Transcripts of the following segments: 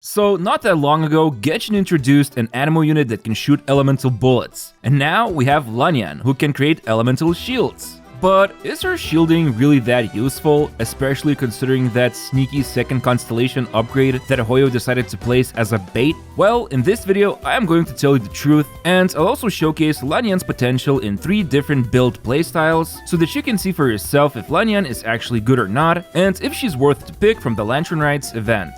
So not that long ago, Genshin introduced an animal unit that can shoot elemental bullets. And now we have Lan Yan, who can create elemental shields. But is her shielding really that useful, especially considering that sneaky second constellation upgrade that Hoyo decided to place as a bait? Well, in this video, I am going to tell you the truth, and I'll also showcase Lan Yan's potential in 3 different build playstyles, so that you can see for yourself if Lan Yan is actually good or not, and if she's worth to pick from the Lantern Rites event.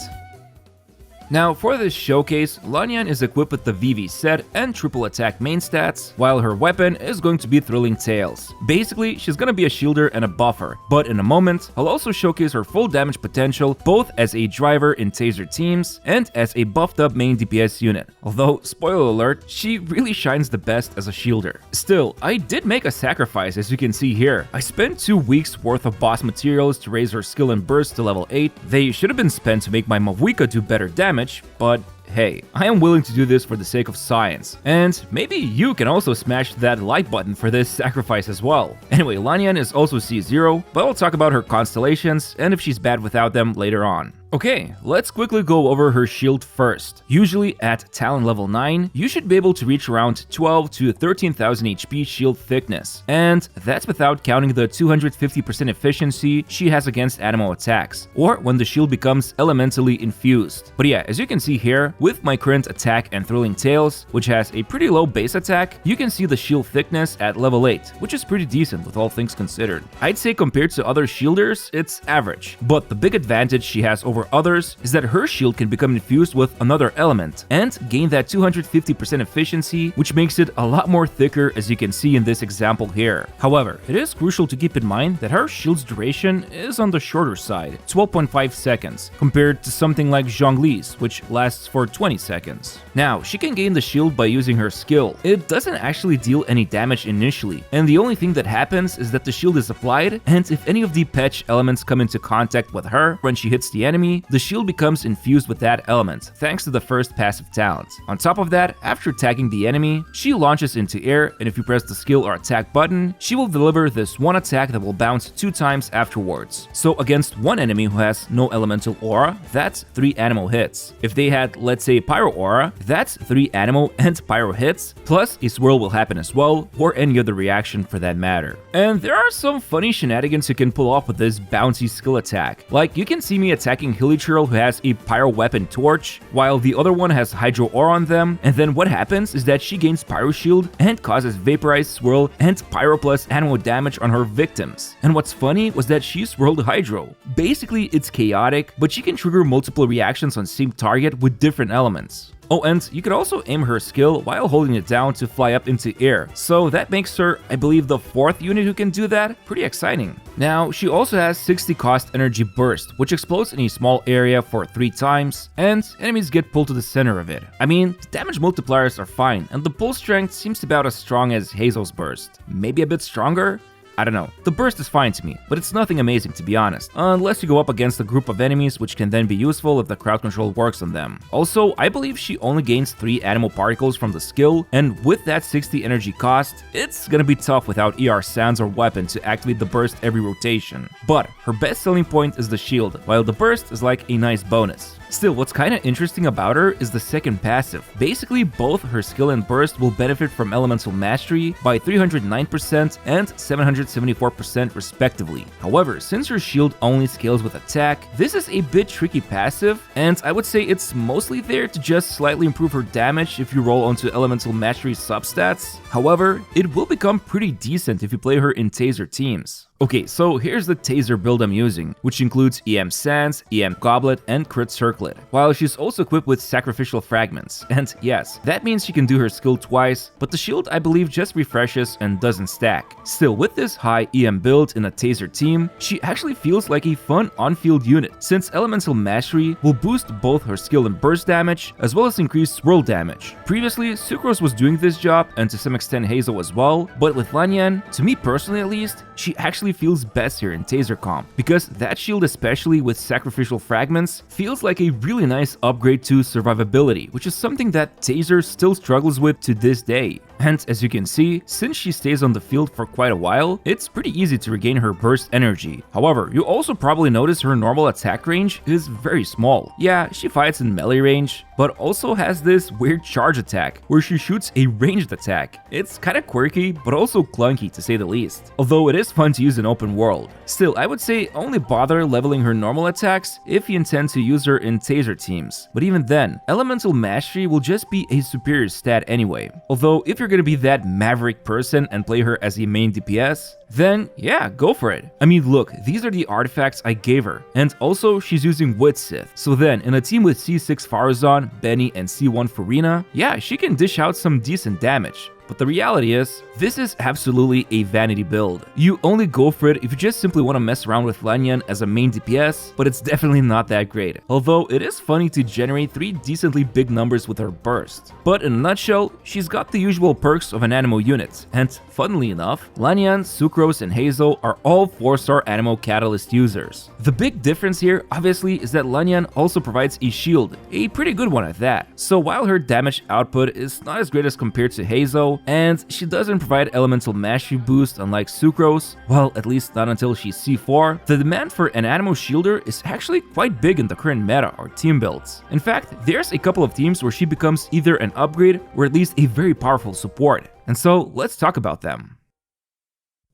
Now, for this showcase, Lan Yan is equipped with the VV set and triple attack main stats, while her weapon is going to be Thrilling Tales. Basically, she's gonna be a shielder and a buffer, but in a moment, I'll also showcase her full damage potential both as a driver in Taser teams and as a buffed up main DPS unit. Although, spoiler alert, she really shines the best as a shielder. Still, I did make a sacrifice, as you can see here. I spent 2 weeks worth of boss materials to raise her skill and burst to level 8. They should have been spent to make my Mavuika do better damage, but hey, I am willing to do this for the sake of science. And maybe you can also smash that like button for this sacrifice as well. Anyway, Lan Yan is also C0, but I'll talk about her constellations and if she's bad without them later on. Okay, let's quickly go over her shield first. Usually at talent level 9, you should be able to reach around 12 to 13,000 HP shield thickness, and that's without counting the 250% efficiency she has against animal attacks, or when the shield becomes elementally infused. But yeah, as you can see here, with my current attack and Thrilling Tales, which has a pretty low base attack, you can see the shield thickness at level 8, which is pretty decent with all things considered. I'd say compared to other shielders, it's average, but the big advantage she has over others is that her shield can become infused with another element and gain that 250% efficiency, which makes it a lot more thicker, as you can see in this example here. However, it is crucial to keep in mind that her shield's duration is on the shorter side, 12.5 seconds, compared to something like Zhongli's, which lasts for 20 seconds. Now, she can gain the shield by using her skill. It doesn't actually deal any damage initially, and the only thing that happens is that the shield is applied, and if any of the patch elements come into contact with her when she hits the enemy, the shield becomes infused with that element, thanks to the first passive talent. On top of that, after tagging the enemy, she launches into air, and if you press the skill or attack button, she will deliver this one attack that will bounce 2 times afterwards. So against one enemy who has no elemental aura, that's 3 animal hits. If they had, let's say, pyro aura, that's 3 animal and pyro hits, plus a swirl will happen as well, or any other reaction for that matter. And there are some funny shenanigans you can pull off with this bouncy skill attack. Like, you can see me attacking Hilly Churl, who has a pyro weapon torch, while the other one has hydro aura on them, and then what happens is that she gains pyro shield and causes vaporize, swirl, and pyro plus animal damage on her victims. And what's funny was that she swirled hydro. Basically, it's chaotic, but she can trigger multiple reactions on same target with different elements. Oh, and you can also aim her skill while holding it down to fly up into air, so that makes her, I believe, the 4th unit who can do that. Pretty exciting. Now, she also has 60 cost energy burst, which explodes in a small area for 3 times, and enemies get pulled to the center of it. I mean, the damage multipliers are fine, and the pull strength seems to be about as strong as Hazel's burst. Maybe a bit stronger? I don't know. The burst is fine to me, but it's nothing amazing to be honest, unless you go up against a group of enemies, which can then be useful if the crowd control works on them. Also, I believe she only gains 3 animal particles from the skill, and with that 60 energy cost, it's gonna be tough without ER Sands or weapon to activate the burst every rotation. But her best selling point is the shield, while the burst is like a nice bonus. Still, what's kinda interesting about her is the second passive. Basically, both her skill and burst will benefit from elemental mastery by 309% and 774% respectively. However, since her shield only scales with attack, this is a bit tricky passive, and I would say it's mostly there to just slightly improve her damage if you roll onto elemental mastery substats. However, it will become pretty decent if you play her in Taser teams. Okay, so here's the Taser build I'm using, which includes EM Sands, EM Goblet, and Crit Circlet, while she's also equipped with Sacrificial Fragments. And yes, that means she can do her skill twice, but the shield I believe just refreshes and doesn't stack. Still, with this high EM build in a Taser team, she actually feels like a fun on-field unit, since Elemental Mastery will boost both her skill and burst damage, as well as increase swirl damage. Previously, Sucrose was doing this job, and to some extent Hazel as well, but with Lan Yan, to me personally at least, she actually actually feels best here in Taser comp, because that shield, especially with sacrificial fragments, feels like a really nice upgrade to survivability, which is something that Taser still struggles with to this day. And as you can see, since she stays on the field for quite a while, it's pretty easy to regain her burst energy. However, you also probably notice her normal attack range is very small. Yeah, she fights in melee range, but also has this weird charge attack, where she shoots a ranged attack. It's kinda quirky, but also clunky to say the least. Although it is fun to use in open world. Still, I would say only bother leveling her normal attacks if you intend to use her in Taser teams. But even then, Elemental Mastery will just be a superior stat anyway. Although, if you're gonna be that maverick person and play her as a main DPS, then yeah, go for it. I mean, look, these are the artifacts I gave her, and also she's using Wit Sith. So then, in a team with C6 Farazan, Benny, and C1 Farina, yeah, she can dish out some decent damage. But the reality is, this is absolutely a vanity build. You only go for it if you just simply want to mess around with Lan Yan as a main DPS, but it's definitely not that great. Although it is funny to generate 3 decently big numbers with her burst. But in a nutshell, she's got the usual perks of an Animo unit, and funnily enough, Lan Yan, Sucrose, and Hazel are all 4-star Animo Catalyst users. The big difference here, obviously, is that Lan Yan also provides a shield, a pretty good one at that. So while her damage output is not as great as compared to Hazel, and she doesn't provide Elemental Mastery boost unlike Sucrose, well, at least not until she's C4, the demand for an Animo Shielder is actually quite big in the current meta or team builds. In fact, there's a couple of teams where she becomes either an upgrade or at least a very powerful support. And so, let's talk about them.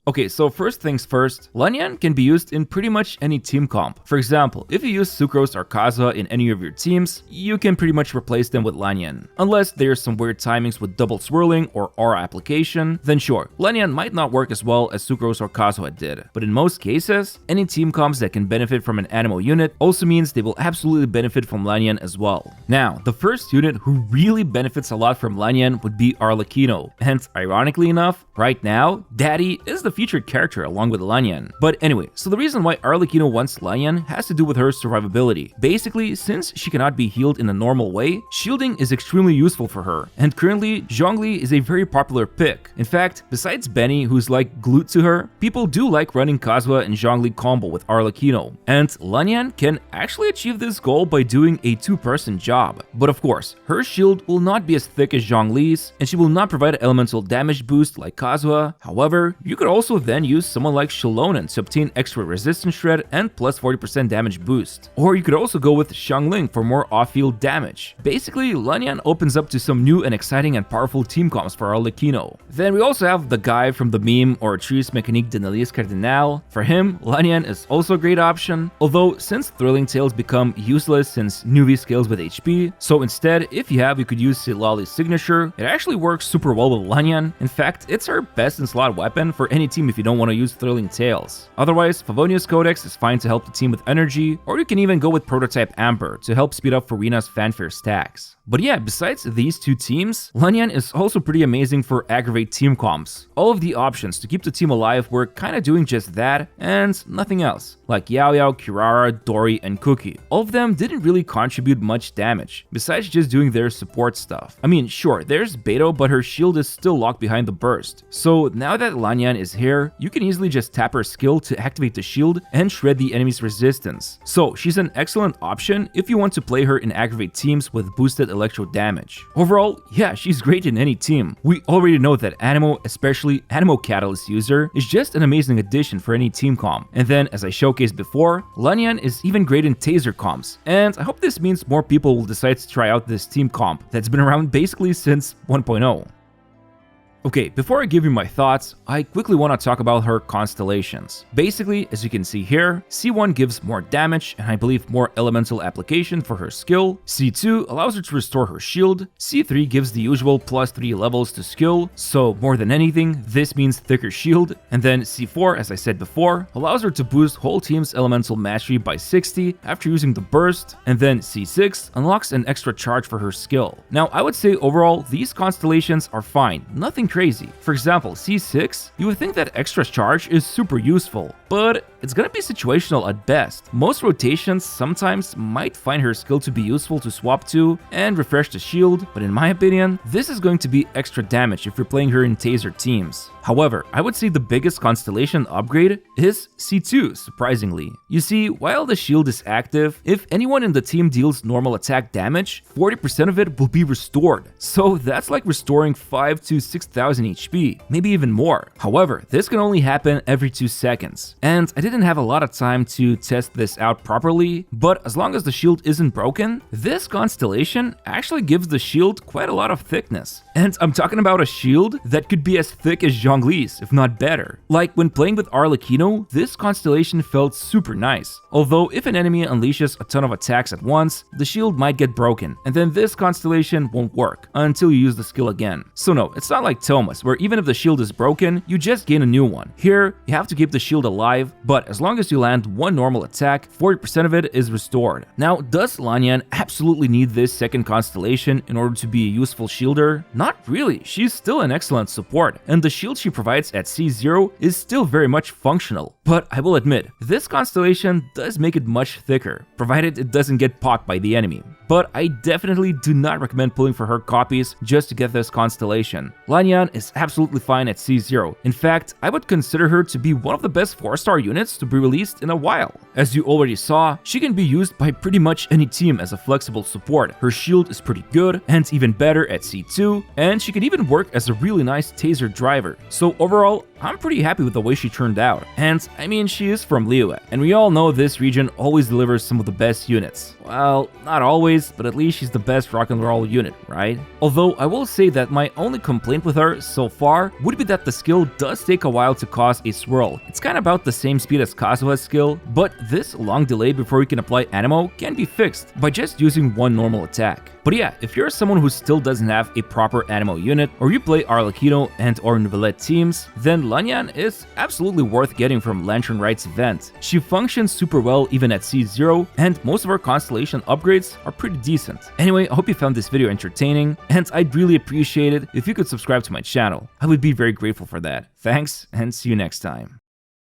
Okay, so first things first, Lan Yan can be used in pretty much any team comp. For example, if you use Sucrose or Kazuha in any of your teams, you can pretty much replace them with Lan Yan. Unless there's some weird timings with double swirling or aura application, then sure, Lan Yan might not work as well as Sucrose or Kazuha did. But in most cases, any team comps that can benefit from an Animo unit also means they will absolutely benefit from Lan Yan as well. Now, the first unit who really benefits a lot from Lan Yan would be Arlecchino. And ironically enough, right now, Daddy is the featured character along with Lan Yan. But anyway, so the reason why Arlecchino wants Lan Yan has to do with her survivability. Basically, since she cannot be healed in a normal way, shielding is extremely useful for her, and currently, Zhongli is a very popular pick. In fact, besides Benny, who's like glued to her, people do like running Kazuha and Zhongli combo with Arlecchino, and Lan Yan can actually achieve this goal by doing a 2-person job. But of course, her shield will not be as thick as Zhongli's, and she will not provide elemental damage boost like Kazuha. However, you could also then use someone like Xilonen to obtain extra resistance shred and plus 40% damage boost. Or you could also go with Xiangling for more off-field damage. Basically, Lan Yan opens up to some new and exciting and powerful team comps for Arlecchino. Then we also have the guy from the meme or Trius Mécanique de Nelius Cardinal. For him, Lan Yan is also a great option, although since Thrilling Tales become useless since Nuvi scales with HP, so instead, if you could use Silali's signature. It actually works super well with Lan Yan. In fact, it's her best in slot weapon for any team if you don't want to use Thrilling Tales. Otherwise, Favonius Codex is fine to help the team with energy, or you can even go with Prototype Amber to help speed up Farina's fanfare stacks. But yeah, besides these two teams, Lan Yan is also pretty amazing for aggravate team comps. All of the options to keep the team alive were kinda doing just that, and nothing else, like Yao Yao, Kirara, Dory, and Cookie. All of them didn't really contribute much damage, besides just doing their support stuff. I mean, sure, there's Beto, but her shield is still locked behind the burst. So now that Lan Yan is here, you can easily just tap her skill to activate the shield and shred the enemy's resistance. So she's an excellent option if you want to play her in aggravate teams with boosted electro damage. Overall, yeah, she's great in any team. We already know that Animo, especially Animo Catalyst user, is just an amazing addition for any team comp. And then, as I showcased before, Lan Yan is even great in Taser comps. And I hope this means more people will decide to try out this team comp that's been around basically since 1.0. Okay, before I give you my thoughts, I quickly want to talk about her constellations. Basically, as you can see here, C1 gives more damage and I believe more elemental application for her skill, C2 allows her to restore her shield, C3 gives the usual plus 3 levels to skill, so more than anything, this means thicker shield, and then C4, as I said before, allows her to boost whole team's elemental mastery by 60 after using the burst, and then C6 unlocks an extra charge for her skill. Now, I would say overall, these constellations are fine, nothing crazy. For example, C6, you would think that extra charge is super useful, but it's gonna be situational at best. Most rotations sometimes might find her skill to be useful to swap to and refresh the shield, but in my opinion, this is going to be extra damage if you're playing her in taser teams. However, I would say the biggest constellation upgrade is C2, surprisingly. You see, while the shield is active, if anyone in the team deals normal attack damage, 40% of it will be restored. So that's like restoring 5 to 6,000 HP, maybe even more. However, this can only happen every 2 seconds. And I didn't have a lot of time to test this out properly, but as long as the shield isn't broken, this constellation actually gives the shield quite a lot of thickness. And I'm talking about a shield that could be as thick as Zhongli's, if not better. Like when playing with Arlecchino, this constellation felt super nice. Although if an enemy unleashes a ton of attacks at once, the shield might get broken, and then this constellation won't work until you use the skill again. So no, it's not like Thomas, where even if the shield is broken, you just gain a new one. Here, you have to keep the shield alive, but as long as you land one normal attack, 40% of it is restored. Now, does Lan Yan absolutely need this second constellation in order to be a useful shielder? Not really, she's still an excellent support, and the shield she provides at C0 is still very much functional. But I will admit, this constellation does make it much thicker, provided it doesn't get pocked by the enemy. But I definitely do not recommend pulling for her copies just to get this constellation. Lan Yan is absolutely fine at C0. In fact, I would consider her to be one of the best 4-star units to be released in a while. As you already saw, she can be used by pretty much any team as a flexible support. Her shield is pretty good and even better at C2, and she can even work as a really nice taser driver. So overall, I'm pretty happy with the way she turned out. And I mean, she is from Liyue, and we all know this region always delivers some of the best units. Well, not always, but at least she's the best rock and roll unit, right? Although I will say that my only complaint with her so far would be that the skill does take a while to cause a swirl. It's kind of about the same speed as Kazuha's skill, but this long delay before you can apply Anemo can be fixed by just using one normal attack. But yeah, if you're someone who still doesn't have a proper Anemo unit, or you play Arlecchino and or Neuvillette teams, then Lan Yan is absolutely worth getting from Lantern Right's event. She functions super well even at C0, and most of her constellation upgrades are pretty decent. Anyway, I hope you found this video entertaining, and I'd really appreciate it if you could subscribe to my channel. I would be very grateful for that. Thanks, and see you next time.